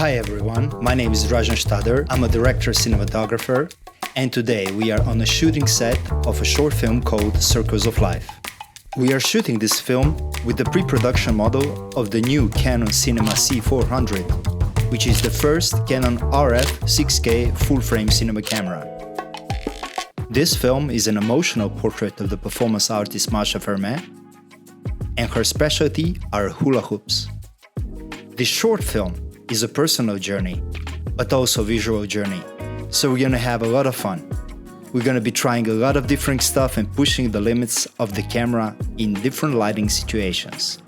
Hi everyone, my name is Dražen Štader, I'm a director cinematographer, and today we are on a shooting set of a short film called Circles of Life. We are shooting this film with the pre-production model of the new Canon Cinema C400, which is the first Canon RF 6K full-frame cinema camera. This film is an emotional portrait of the performance artist Masha Fermin, and her specialty are hula hoops. This short film is a personal journey, but also a visual journey. So we're gonna have a lot of fun. We're gonna be trying a lot of different stuff and pushing the limits of the camera in different lighting situations.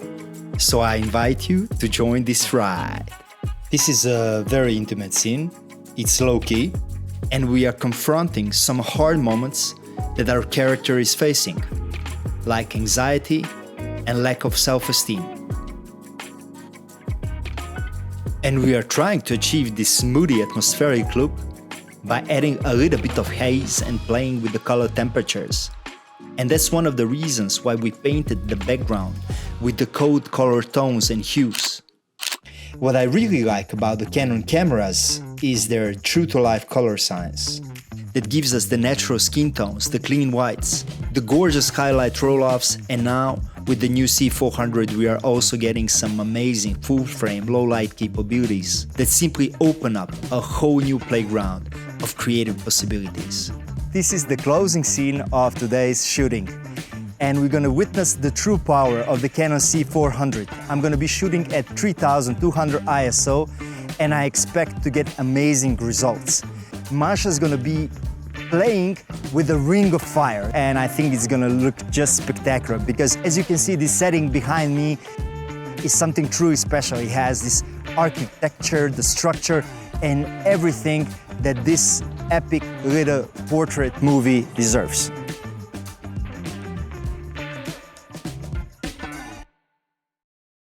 So I invite you to join this ride. This is a very intimate scene, it's low-key, and we are confronting some hard moments that our character is facing, like anxiety and lack of self-esteem. And we are trying to achieve this moody atmospheric look by adding a little bit of haze and playing with the color temperatures. And that's one of the reasons why we painted the background with the cold color tones and hues. What I really like about the Canon cameras is their true-to-life color science that gives us the natural skin tones, the clean whites, the gorgeous highlight roll-offs, and now with the new C400 we are also getting some amazing full-frame low-light capabilities that simply open up a whole new playground of creative possibilities. This is the closing scene of today's shooting, and we're gonna witness the true power of the Canon C400. I'm gonna be shooting at 3200 ISO, and I expect to get amazing results. Masha's gonna be playing with a ring of fire, and I think it's gonna look just spectacular because, as you can see, this setting behind me is something truly special. It has this architecture, the structure, and everything that this epic little portrait movie deserves.